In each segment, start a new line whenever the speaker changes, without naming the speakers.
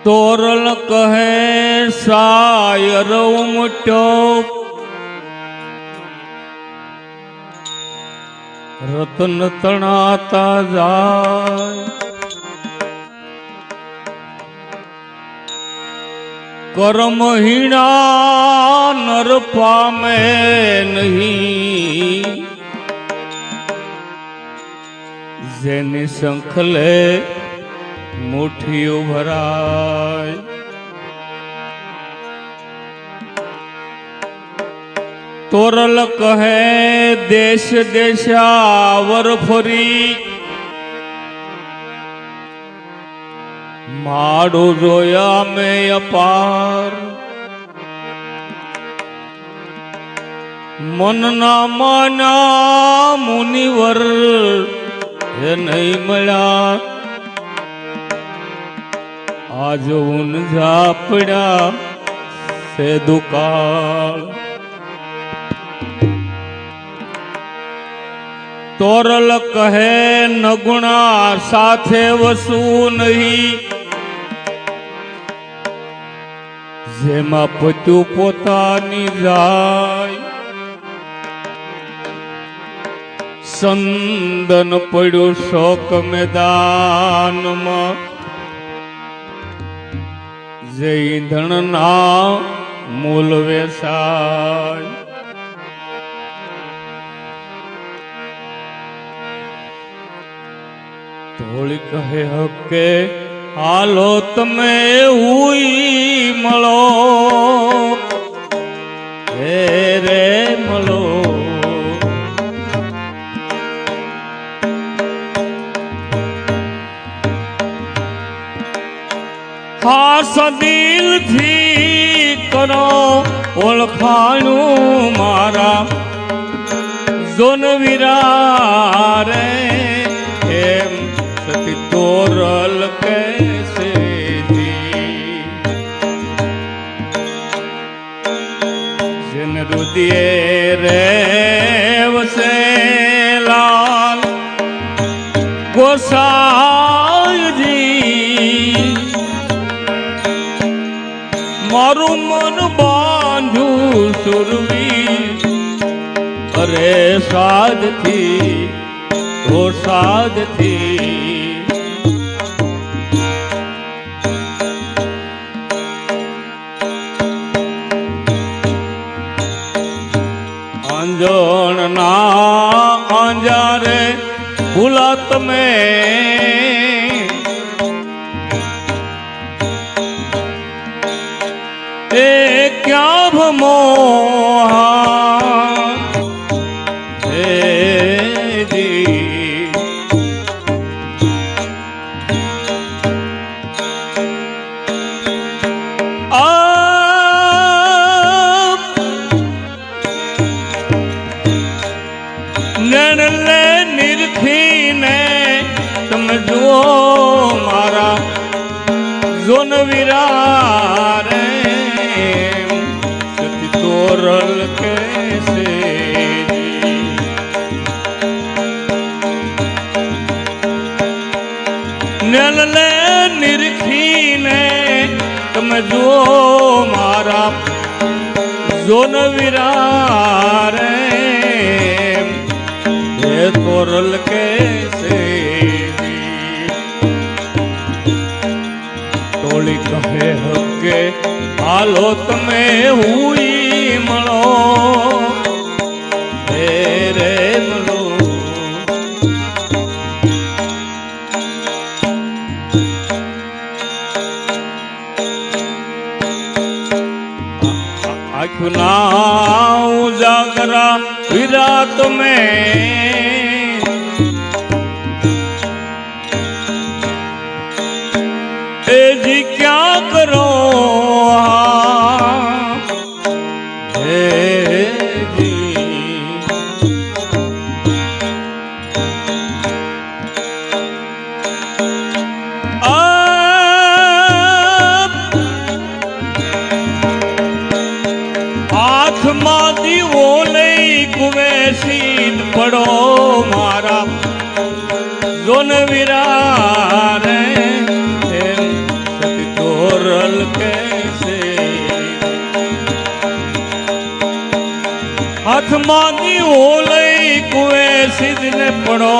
તોરલ કહે શાયર ઉમટો રતન તણાતા જાય કર્મહીણા નર પામે નહીં જેની શંખલે મુઠ્ઠીઓ ભરાય તોરલ કહે દેશ દેશાવર ફરી માડો જોયા મેં અપાર મનના માના મુનિવર હે નહીં મળ્યા આજ ઊન ઝાપડા સે દુકાળ તોરલ કહે નગુણા સાથે વસવું નહીં જેમાં પત્યું પોતાની જાય સંદન પડ્યું શોક મેદાનમાં જે ઈંધણના મૂલ વેસાય થોડી કહે હકે હાલો તમે હુઈ મળો હે રે મળો હાસ દિલથી કરો ઓળખાણું મારા જોનવીરા રે એમ સતી તોરલ કૈસે જી જન રુદિયે રે વસે લાલ ગોસાઈજી મારું મન બાંધ્યું સુરવી અરે સાધથી ઓ સાધથી અંજણના અંજારે ભૂલા તમે એ ક્યાં ભમો હે જી નણલે નિરખીને તમે જુઓ મારા જોનવીરા રે તોરલ કૈસે નલલે નિરખીને તમે જુઓ મારા જોનવીરા રે હે તોરલ કૈસે તોળી કહે હકે હાલો તમે હુઈ મળો હે રે મળો આખું ના ઉજાગરા વિરાત મેં એ જી ક્યાં કરો હે જી આ પડો મારા જોન વીરા રે એમ સતી તોરલ કેસે હાથમાં દીવો લઈ કુએ સીધને પડો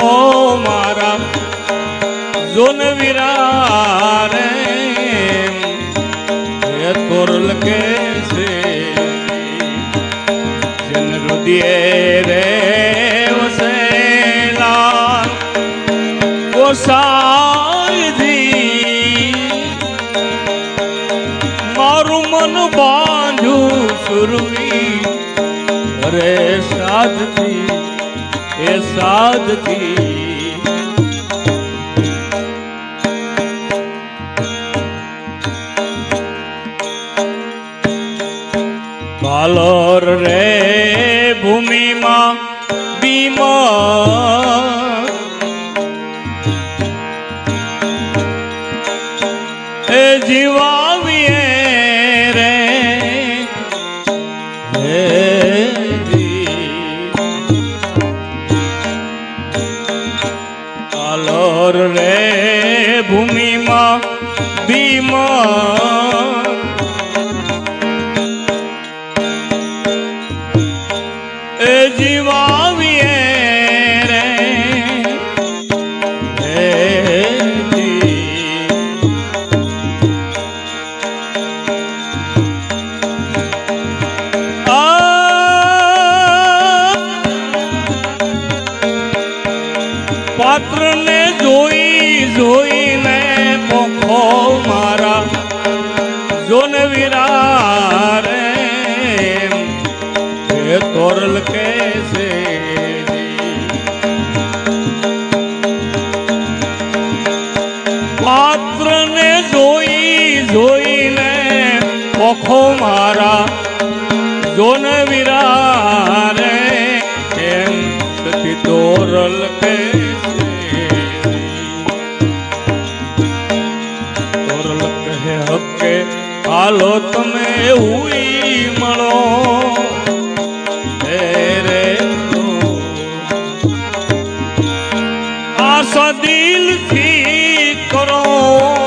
મારા જોન વીરા રે એ તોરલ કેસે જન હૃદય રે વસેલા ગોસાઈજી મારું મન બાંધ્યું સુરવી અરે સાધથી એ સાધથી ભાલોર રે ભૂમિમાં બીમાર એ જીવાવીએ રે ભાલોર રે ભૂમિમાં બીમાર એ જીવાવીએ રે પાત્રને જોઈ જોઈને પોખો મારા જોન વીરા રે એ તોરલ કેસે પાત્રને જોઈ જોઈને પોખો મારા જોન વીરા રે એમ સતી તોરલ કેસે તોરલ કહે હકે હાલો તમે હુઈ મળો આશા દિલથી કરો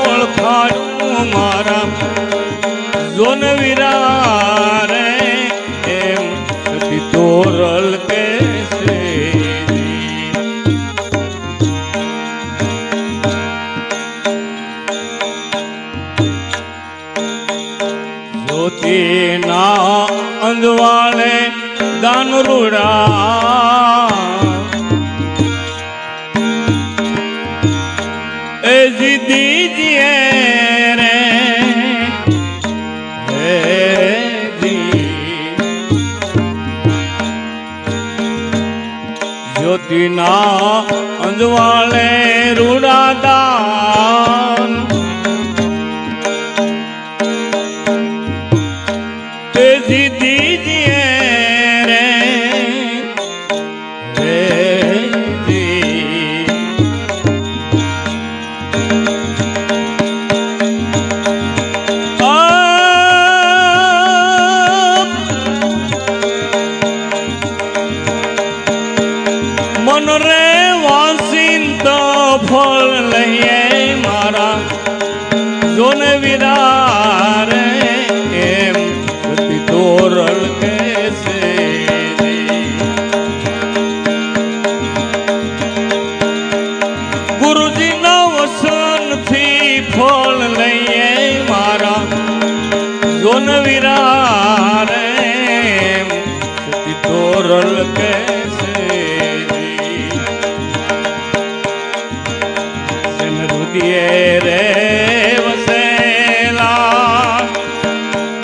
ઓળખાડું મારા જોન વીરા રે એમ સતી તોરલ કેસે જ્યોતિના અંજવાળે દાનરૂડા એ જી દીજીએ રે જ્યોતિના અંજવાળે રૂડા દાન તેજી દીજીએ રે મન રે વાંસિંત ફળ લઈએ મારા જોન વીરા રે એમ સતી તોરલ કેસે ગુરુજીના વસનથી ફળ લઈએ મારા જોન વીરા રે એમ સતી તોરલ કેસે રે વસેલા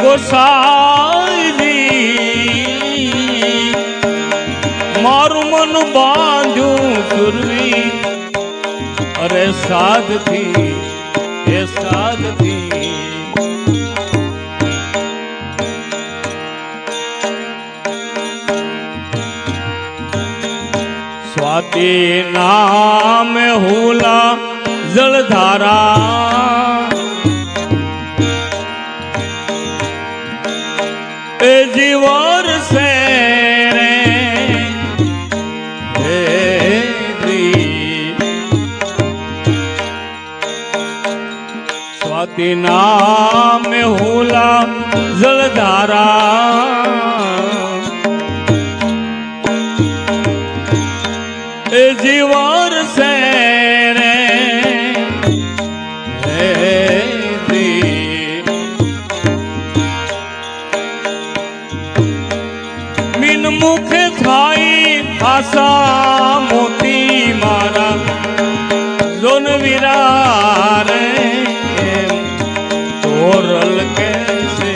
ગોસાઈજી મારું મન બાંધ્યું સુરવી અરે સાધથી એ સાધથી સ્વાતિ નામ હુલા જળધારા એ જીવર સે રે स्वाति नाम हुला जलधारा जीवर से रे मीन मुख थाई आशा मोती मारा जोन विरार तोरल कैसे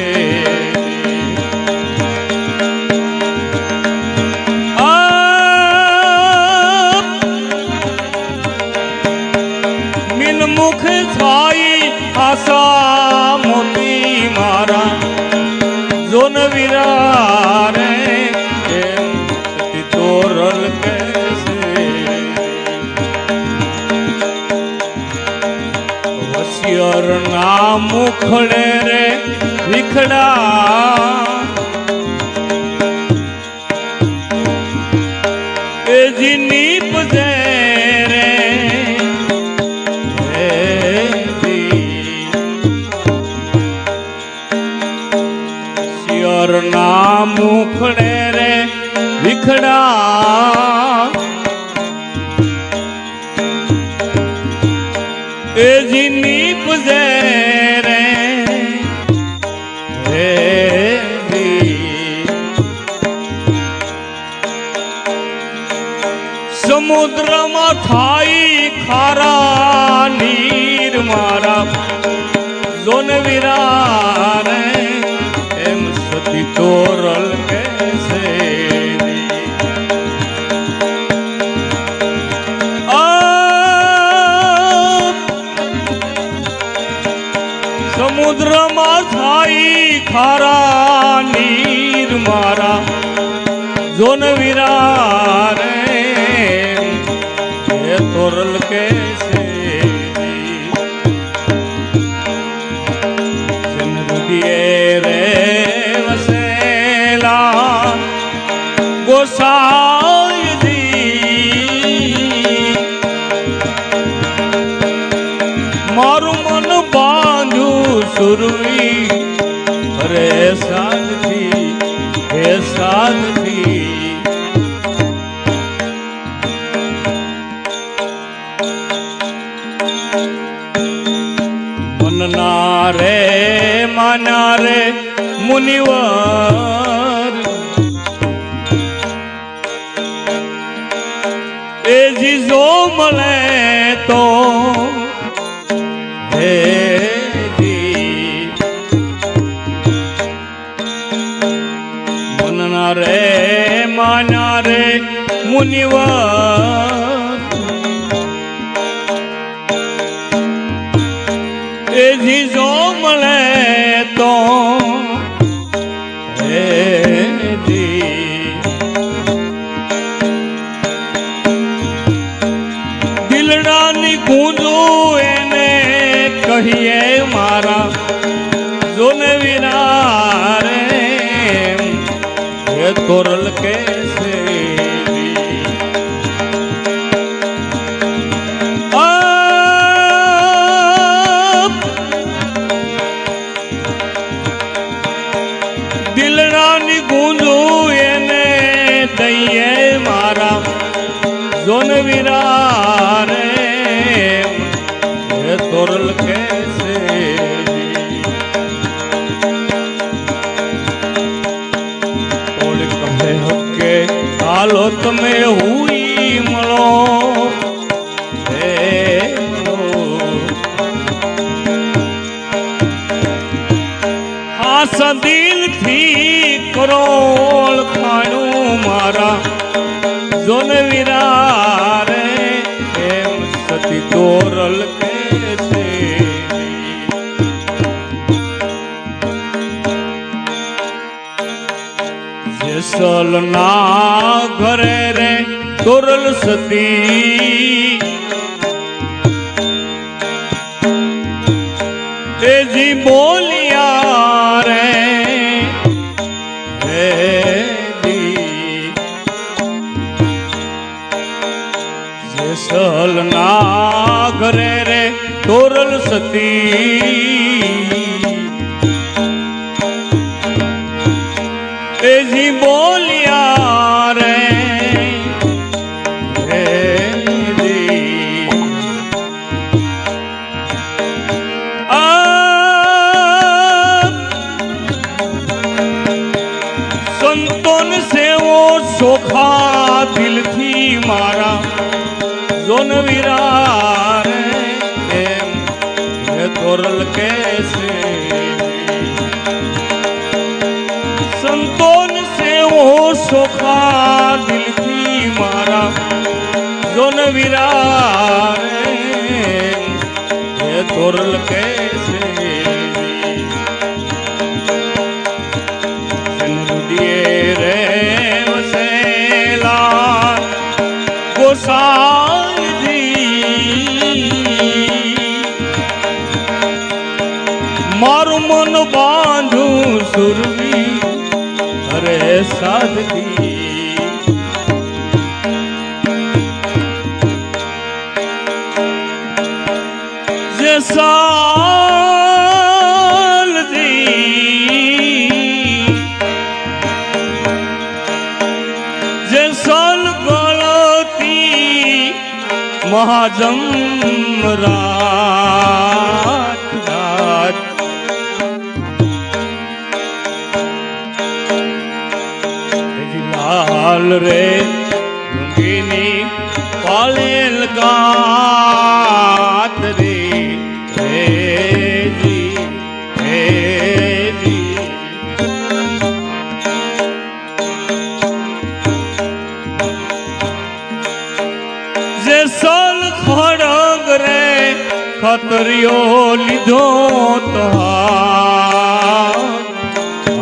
मीन मुख थाई आशा मोती मारा जोन विरार तोरल कैसे वसियर नाम मुखड़े रे विखड़ा ए जी नीप दे रे वसियर नाम मुखड़े रे विखड़ा ए जी नीप दे रे समुद्र में थाई खारा नीर मारा जोन विरार एम सती तोरल कैसे समुद्र में थाई खारा नीर मारा जोन विरार ये तोरल कैसे दिए रे वसेला गोसाई दी मारू मन बांधू सुरवी रे साथी हे साथी मनना रे माना रे मुनिवर ए जी जो मले तो मनना रे माना रे मुनिवर ए जी जो मले तो दिलडानी गूंजो एने कहिए मारा जोन विरार ये तोरल कैसे दिलडानी गूंजो एने दइए मारा जोन विरार ये तोरल कैसे हके हालत में हुई मलो आशा दिल थी करोल खाणू मारा जोन विरार एम सती तोरल कैसे सल ना घरे रे तोरल सती तेजी बोलिया रे सल ना घरे रे तोरल તોરલ સતી એજી બોલ્યા રે સંતોન સેવો સોખા દિલથી મારા જોન વિરાર એમ તોરલ કેસે સંતોન સેવો સોખા દિલથી મારા જોન વિરાર તોરલ કેસે રે વસેલા ગોસાઈજી મારું મન બાંધું સુરવી અરે સાધકી જે महाजम रात रात लाल रे लुंगीनी पालेल गात रे जी जैसल खड़ग रे खतरियो लीधो तो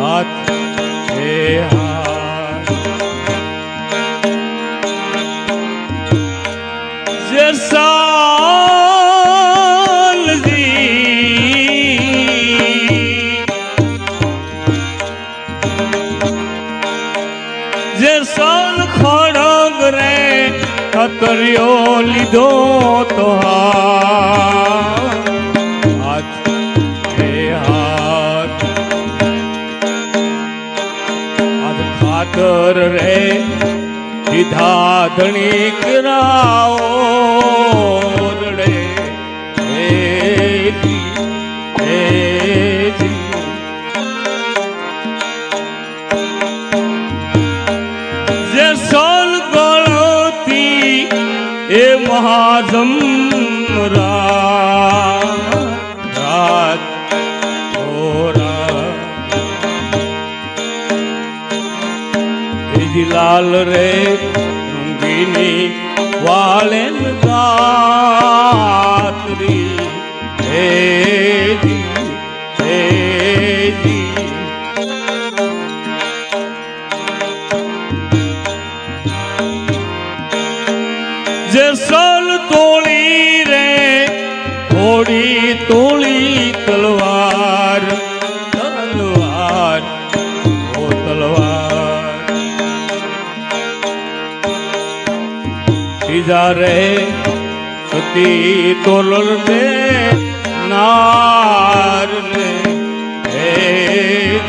हाथ हे हाथ जैसल जी जैसल खड़ग रे खतरियो लीधो तो हाथ हे हाथ हाथ खातर रे सीधा धनिक राओ रे जी जे सोल ए महाजम रात लाल रे लुंगीनी वालेन गात्री हे जी जैसल तोड़ी रे थोड़ी तोड़ी तलवार तलवार ओ तलवार सीधा रे सती तोलर दे नार ने हे जी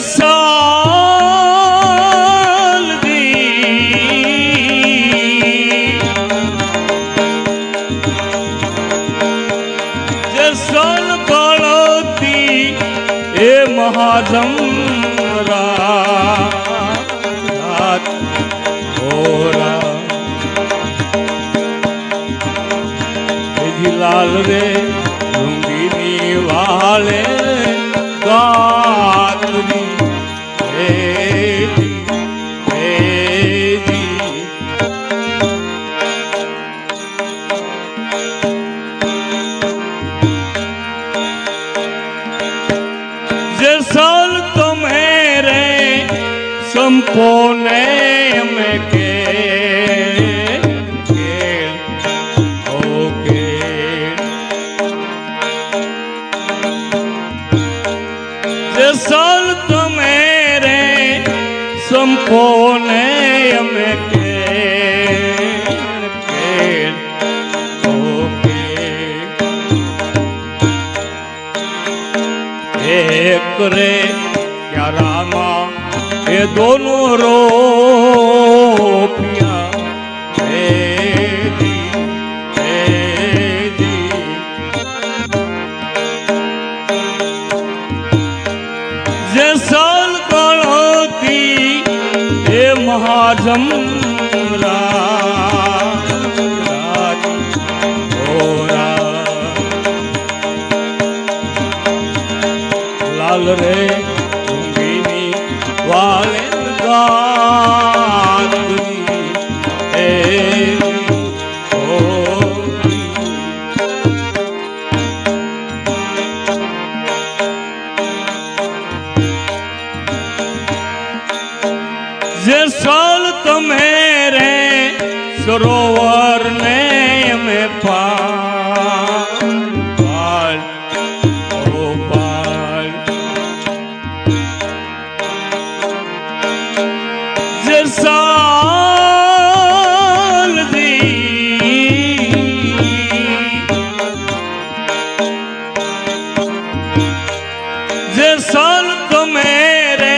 साल दी जैसल गलती ए महाजम रात होरा लाल रे लुंगीनी वाले गात्री जैसल तुम्हें रे संपोने में के दोनों रो पिया हे जी जे साल गणती हे महाजम लाल रे डूंगीनी वाले गात्री हे जे साल तुम्हेरे सरोवर ने में पाल ओ पाल जे साल दी जे साल तुम्हेरे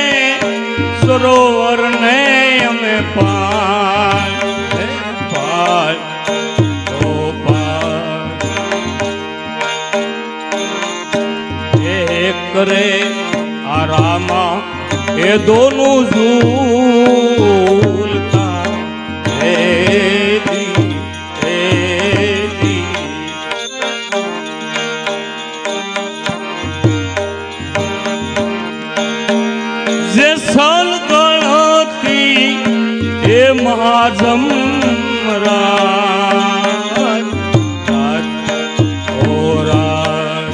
सरोवर ने में पाल पाल ओ पाल एक करे आरामा ये दोनों झूलता हे जी जे साल गणती हे महाजम राज ओ राज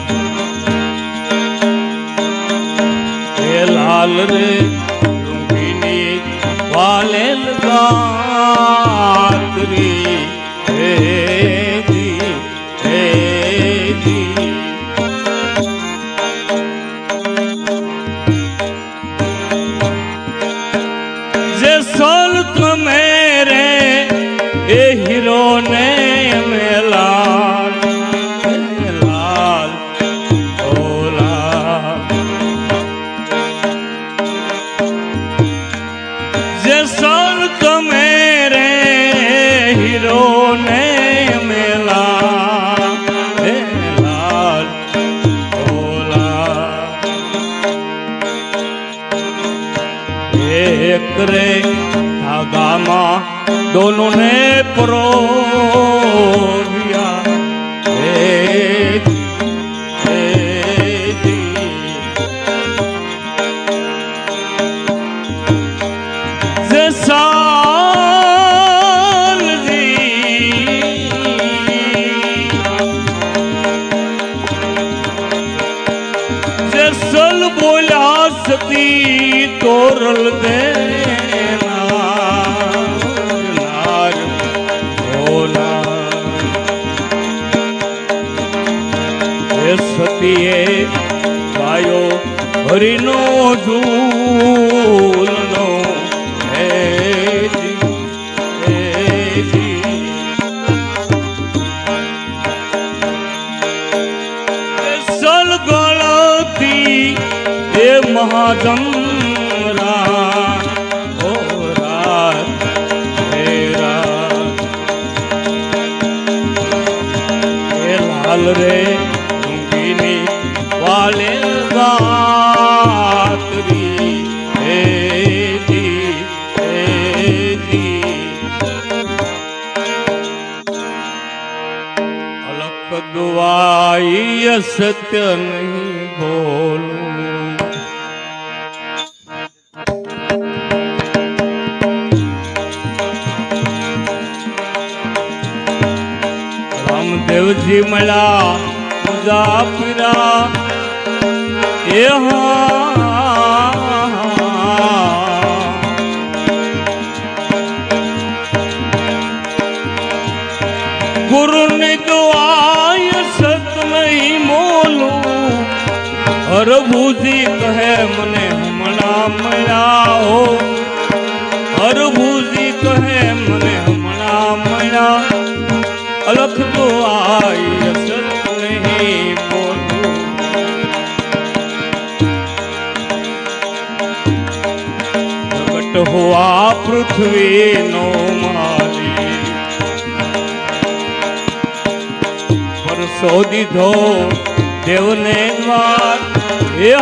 हे लाल रे डूंगीनी वाले गात्री हे जी जे सोल मेरे ए हीरो ने में लाल लाल ओ लाल जे सोल मेरे हीरो ने में लाल लाल ओ लाल एक रे धागामा दोनों ने परोया हे जी जे साल दी जे सल बोला सती तोरल दे સતીએ ગાયો હરિનો ઝૂલનો હે જી સલ ગણતી એ મહાજમ રાત હે રાત હે લાલ રે वाले गात्री हे जी अलख दुआई सत्य नहीं बोलूं रामदेव जी मला मुजाफिरा गुरु ने दुआई सत नहीं मोलू हर भूजी कहे मने हमणा मया हो हर भूजी कहे मने हमणा मया अलख दुआई सत नहीं बोलू પૃથ્વીનો માલી પરસો દીધો દેવને દ્વાર એ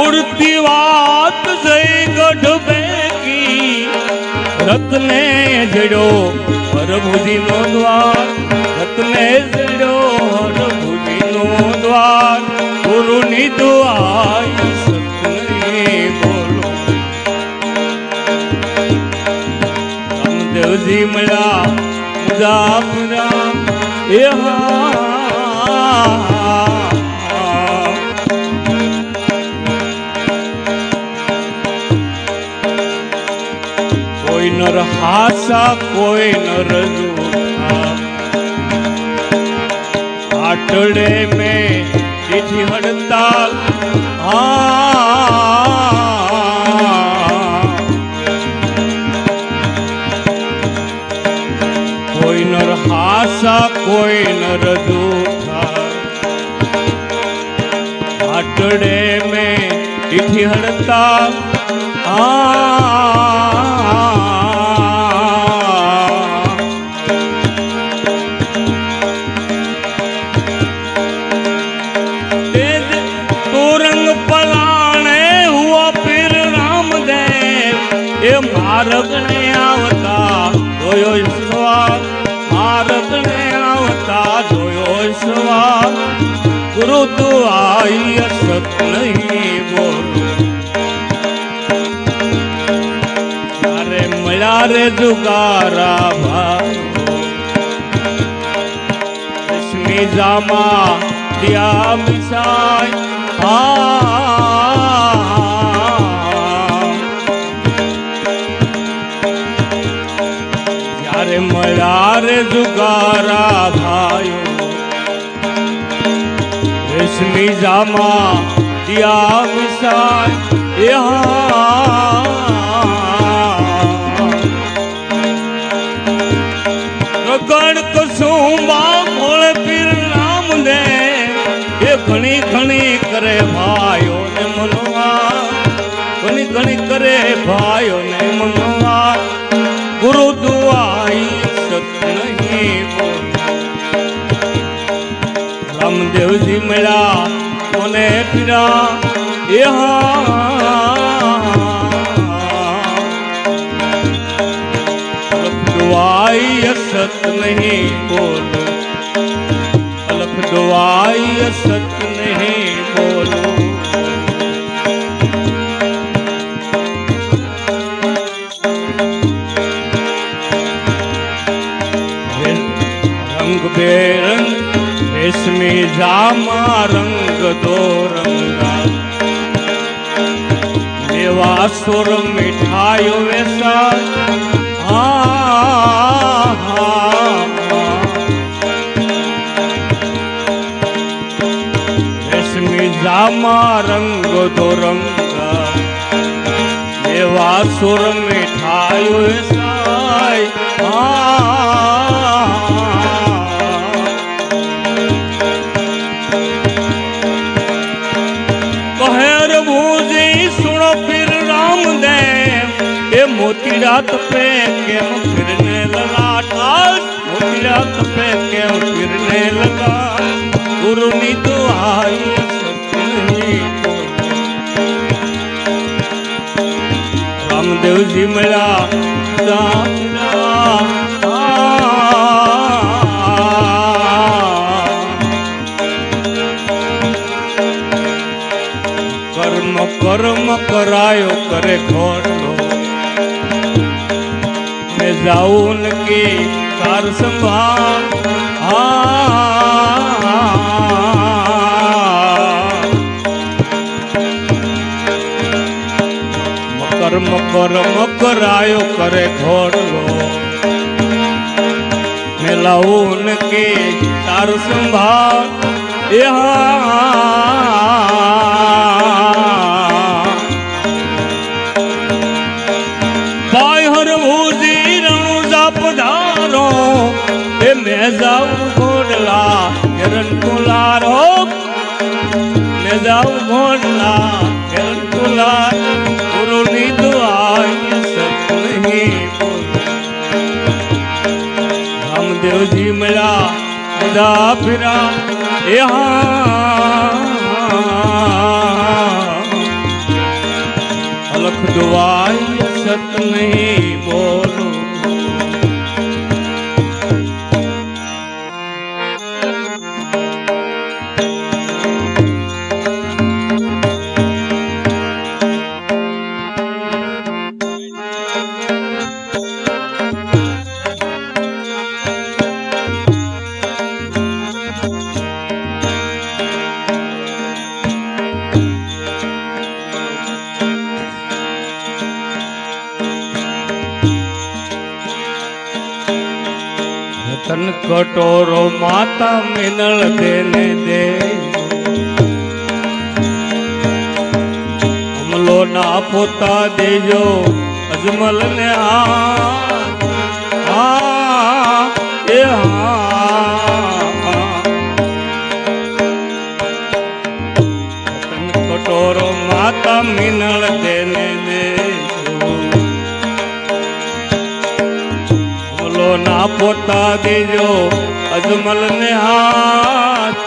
ઉડતી વાત જઈ ગઢ બેકી રત્ને જડો પ્રભુજીનો દ્વાર રત્ને જડો પ્રભુજીનો દ્વાર ગુરુની દુઆઈ સતને બોલો રામદેવજી મળ્યા મુજાફરા એ કોઈ નર હાસા કોઈ નર જૂઠા આટડે મેં ચીઠી હડતાલ કોઈ નર હાસા કોઈ નર જૂઠા આટડે મેં ચીઠી હડતાલ માર્ગને આવતા જોયો સવાર માર્ગને આવતા જોયો સવાર ગુરુ તું આઈ અસત નહીં બોલો અરે મળ્યા રે જુગારા ભાઈ લક્ષ્મી જામા દિયા મિસાય મળ્યા રે જુગારા ભાઈઓ રેશમી જામા દિયા મિસાય ગણ કસુંબા ભોળે પીર રામ દે એ ઘણી ઘણી કરે ભાઈઓ ને મનવા ઘણી ઘણી કરે ભાઈઓ ને મનવા ગુરુ દુઆઈ સત નહીં બોલ રામદેવજી મળ્યા કોને પીરા એ દુઆઈ સત નહીં બોલો અલખ દુઆઈ સત નહીં બોલો બેરંગ રેશમી જામા રંગ દો રંગા દેવા સુર મીઠાયો વેસા રેશમી જામા રંગ દો રંગા દેવા સુર મીઠાયો વેસા मोती रात पे क्यों फिरने लगा ठास मोती रात पे क्यों फिरने लगा गुरु नी दुआई रामदेव जी मिला कर्म कर्म करायो करे खोटो जाऊन की कार संभाल मकर मकर मकरायो करे घोड़लो मिलाऊन की कार संभाल मैं जाऊं घोड़ला हिरण कुलारो मैं जाऊं भोला किरण तुला गुरु नी दुआई सत नहीं बोलो रामदेव जी मिला खुदा फिरा यहाँ अलख दुआई सत नहीं बोलो तन कटोरो माता मिनल देने दे हमलो ना पोता देजो अजमल ने तन कटोरो माता मिनल देने दे ना पोता देजो अजमल ने हाथ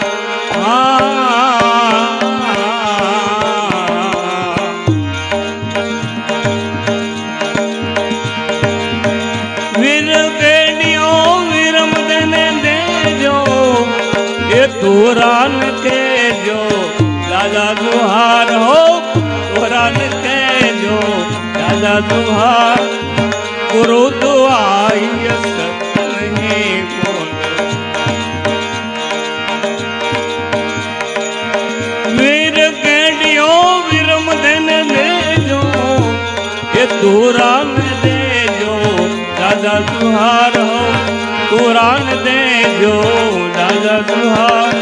वीर केडियो वीरम देने देजो ये तोरान केजो दादा दुहार हो तोरान केजो दादा दुहार गुरु दुआई सत नहीं बोलो वीर केडियो वीरम देन देजो ये तूरान देजो दादा तुहार हो तूरान देजो दादा तुहार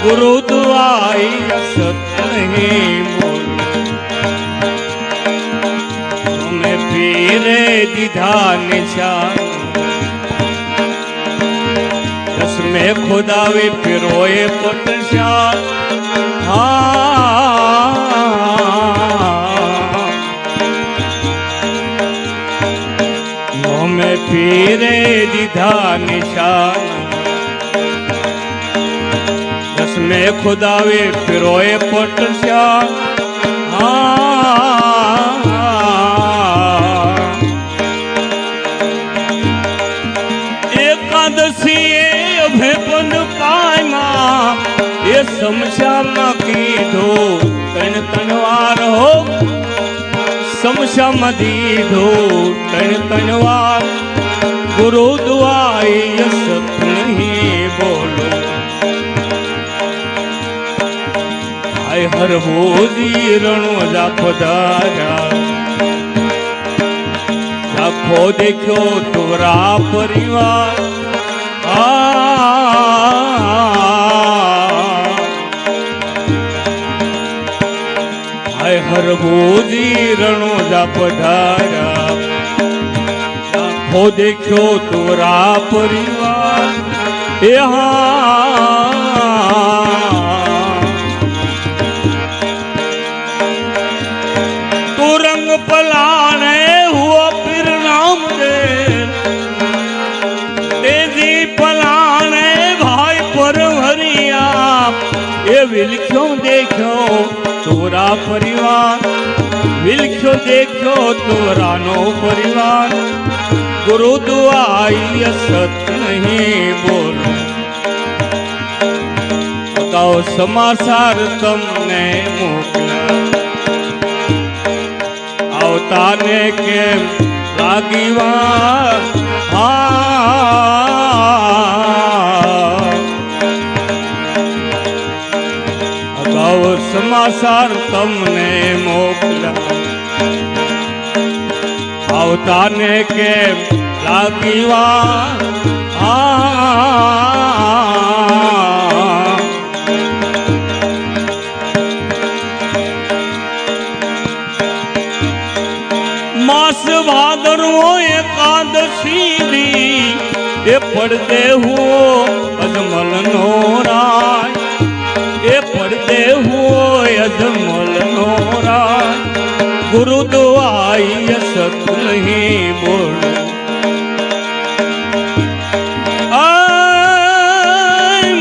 गुरु दुआई सत नहीं बोलो पीरे दीधा निशान दस में खुदावे पिरोए पटशान में पीरे दीधा निशान दस में खुदावे पिरोए पटशान भेपन पायमा ये समश्याम कीधो तन तनवार हो समश्याम दीधो तन तनवार गुरु दुआई सत नहीं बोलो आय हर बोधी रणो जा पधारा आखो देखो तोरा परिवार हर बोधी रणो जा पधारा हो देखो तोरा परिवार तू रंग पलाने हुआ फिर नाम दे तेजी पलाने भाई पर भरिया ये विलख्यो देखो तोरा परिवार विलख्यो देखो तोरा नो परिवार गुरु दुआई सत नहीं बोलो बताओ समाचार तुमने मोकला आवताने के लागिवा समाचार तुमने मोकला आवताने के लागिवा मास भादरो एकादशी दी ये पढ़ते हुओ अजमल नो राय ये पढ़ते ગુરુ દુઆઈ સત નહીં બોલું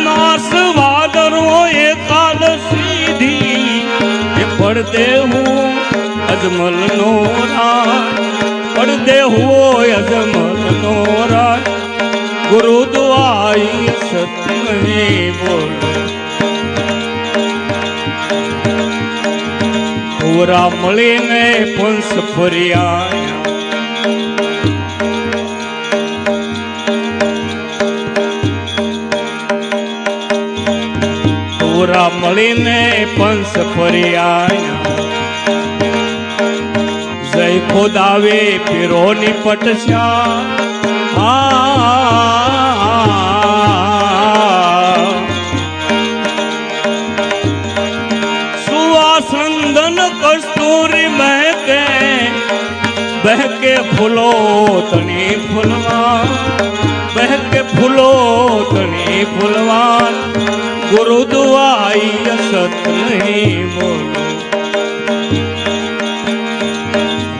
માસ વાદરો એકાદશી ધી પડદે હું અજમલ નો રાજ પડદે હોય અજમલ નો રાજ ગુરુ દુઆઈ સત નહીં બોલું પૂરા મળીને પંસ ફર્યા પૂરા મળીને પંસ ફર્યા જય ખોદાવે પીરોની પટસ્યા સુવાસંદન કસ્તુરી બહેકે ફૂલો તણી ફૂલવા બહેકે ફૂલો તણી ફૂલવા ગુરુ દુઆઈ સત નહીં બોલું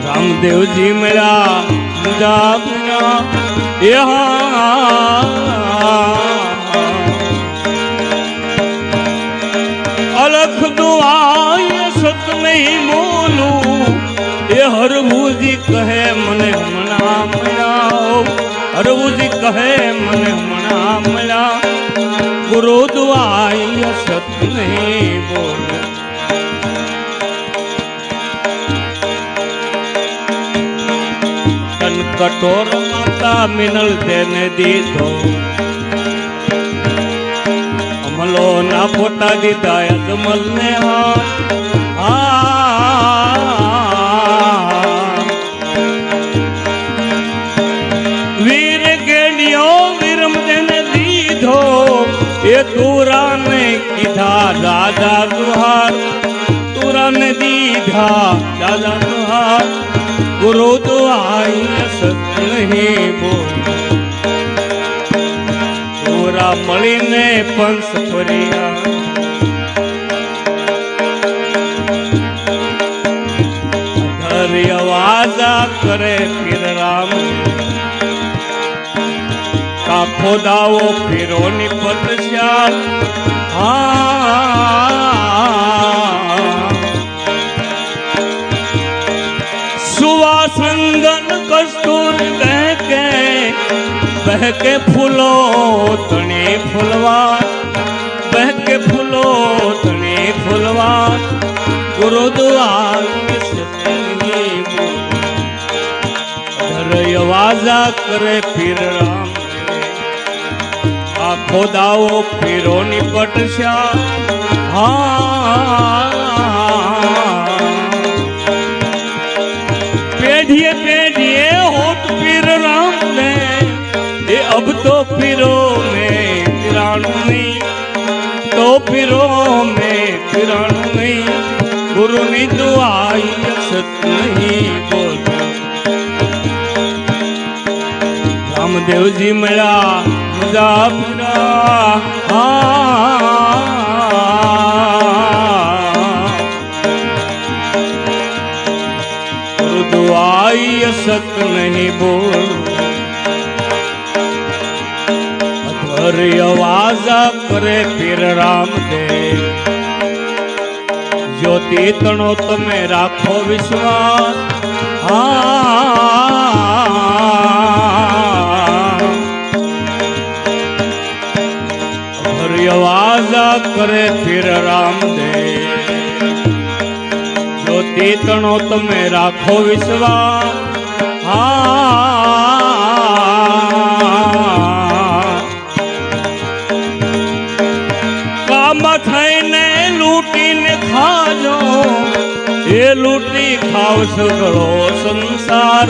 રામદેવજી મળ્યા મુજાબના અલખ દુઆઈ સત નહીં બોલું એ હરભુજી કહે મને હમણાં મળ્યા હરભુજી કહે મને હમણાં મળ્યા ગુરુ દુઆઈ સત નહીં બોલું તન કઠોર માતા મિનલ તેને દીધો અમલો ના ફોટા દીધા અજમલ ને વીર ગેડિયો વીરમ તેને દીધો એ તુરા ને કીધા દાદા દુહાર તુરા ને દીધા દાદા દુહાર ગુરુ દુઆઈ સત નહીં બોલું પૂરા મળીને પંસ ફર્યા ધર અવાજા કરે પીર રામ કાખો દાવો પીરોની પટસ્યા સુવાસંગન કસ્તુર બહેકે ફૂલો તણે ફૂલવા બહેકે ફૂલો તણે ફૂલવા ગુરુ દુઆઈ સત નહીં બોલું વાજા કરે પીર રામ આખો દાવો પીરોની પટસ્યા પેઢીએ પેઢીએ હોત પીર રામ ને એ અબ તો પીરો में पिराणु नहीं तो पीरो में पिराणु नहीं गुरु ની દુઆઈ સત નહીં બોલું રામદેવજી મળ્યા મુજાફરા ગુરુ દુઆઈ સત નહીં બોલું અવાજા કરે પીર રામદેવ જ્યોતિ તણો તમે રાખો વિશ્વાસ અવાજા કરે પીર રામદેવ જ્યોતિ તણો તમે રાખો વિશ્વાસ થઈને લૂટીને ખાજો એ લૂટી ખાવ સગળો સંસાર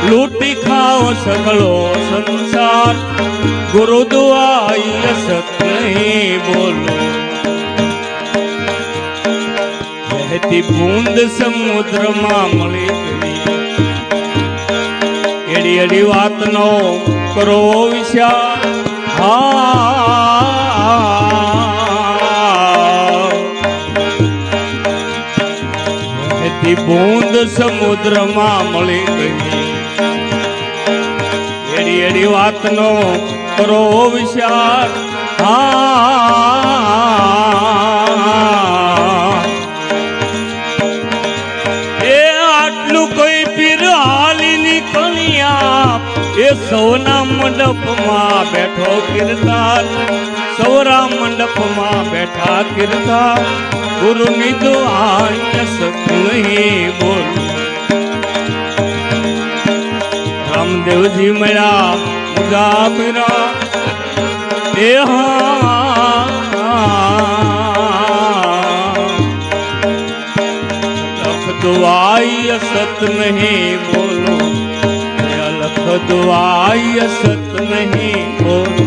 લૂટી ખાવ સગળો સંસાર ગુરુ દુઆઈ સત નહીં બોલું વહેતી બૂંદ સમુદ્રમાં મળી ગઈ એડી એડી વાતનો કરો વિચાર ઈ બૂંદ સમુદ્રમાં મળી ગઈ. એડી એડી વાતનો કરો વિચાર. એ આટલું કોઈ પીર હાલી નીકળ્યા એ સૌના મંડપમાં બેઠો કીર્તાર. સૌરા મંડપમાં બેઠા કીર્તાર. ગુરુની દુઆ સત નહીં બોલ. રામદેવજી મળ્યા મુજાફરા. એ લખ દુઆઈ સત નહીં બોલો. લખ દુઆઈ સત નહીં બોલો.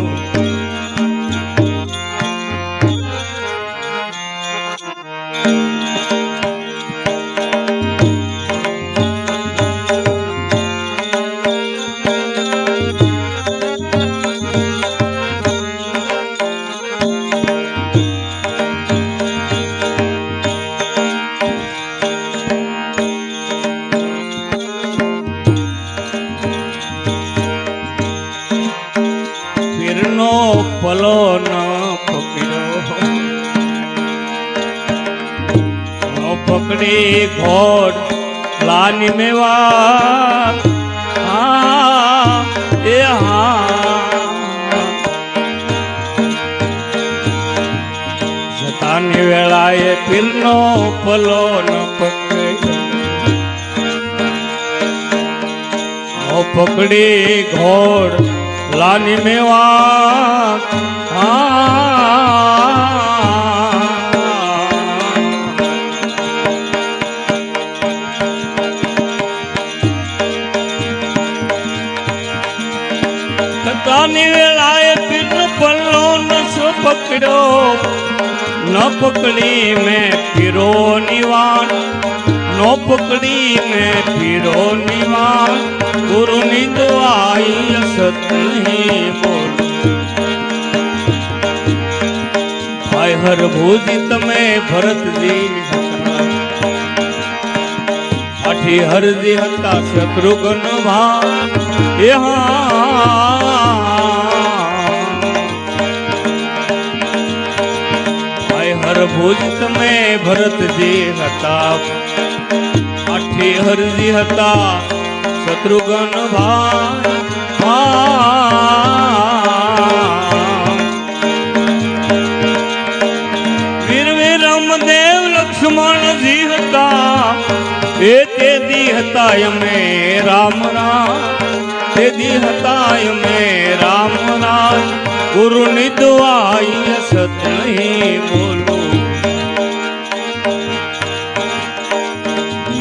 પલો ન પકડ્યો ન પકડી ઘોડ લાની મેવા. એ જતાની વેળાએ પીરનો પલો ન પકડ્યો ન પકડી ઘોડ લાની મેવા. તાની વેળાએ પીરનો પલ્લો નસો પકડ્યો ન પકડી મેં પીરો નિવાન. ન પકડી મેં પીરો નિવાન. ગુરુની દુઆઈ સત નહીં બોલ. ભાઈ હરભુજી તમે ભરતજી આઠી હરજી હતા શત્રુઘ્ન ભાઈ. એ ભાઈ હરભુજ તમે ભરતજી હતા આઠી હરજી હતા શત્રુઘ્ન ભાઈ. વીર રામદેવ લક્ષ્મણજી હતા એ તે દી હતા અમે રામ રામ. તે દી હતા અમે રામ રામ. ગુરુની દુઆઈ સત નહીં બોલો.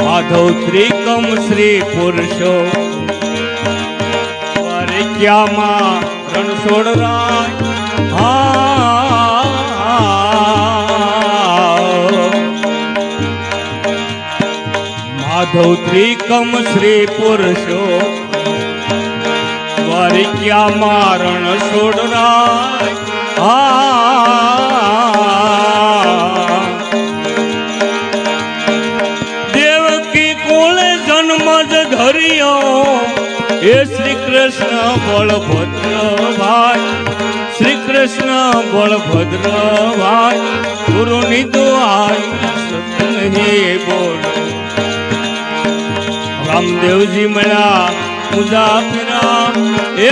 માધવ ત્રિકમ શ્રી પુરુષો ક્યામાં રણછોડ રાય. માધવ ત્રિકમ શ્રી પુરુષો દ્વારિક્યામાં રણછોડ રાય. દેવકી કોલે જન્મ જ ધર્યો એ શ્રી કૃષ્ણ બળભદ્ર ભાઈ. શ્રી કૃષ્ણ બળભદ્ર ભાઈ. ગુરુની દુઆઈ સત નહીં બોલો. રામદેવજી મળ્યા મુજાફરા. એ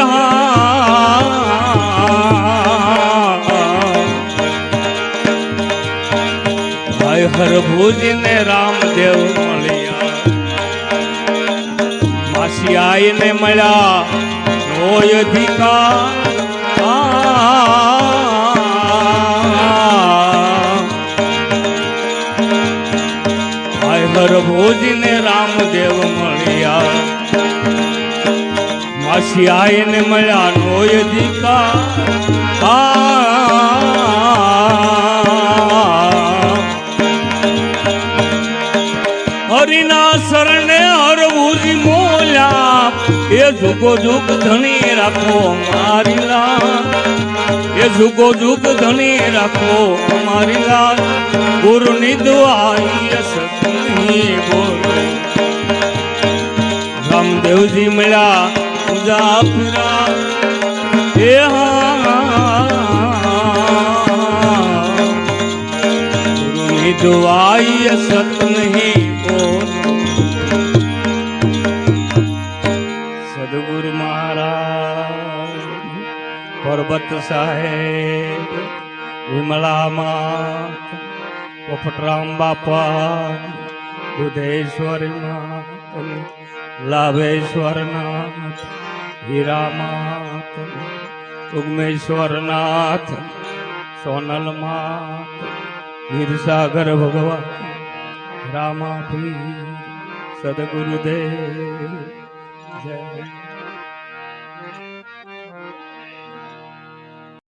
ભાઈ હરભુજી ને રામદેવ મળ્યા. માસી આઈને મળ્યા નોય અધિકાર. ભાઈ હરભુજી ને રામદેવ મળ્યા. માસી આઈને મળ્યા નોય અધિકાર. હરિના શરણે હરભુજી મોલ્યા. એ એ જુગો જુગ ધણી રાખો મારી લાલ, એ જુગો જુગ ધણી રાખો મારી લાલ, ગુરુની દુઆઈ સતની બોલે. રામદેવજી મળ્યા પૂજા ફિરા એ ગુરુની દુઆઈ સત નહીં બોલ. સદગુરુ મહારાજ પરબત સાહેબ વિમલા માત પોપટરામ બાપા બુધેશ્વર માત લાભેશ્વર નાથ હીરા માત ઉગમેશ્વર નાથ સોનલ માત વીરસાગર ભગવાન રામાપી સદગુરુદેવ જય.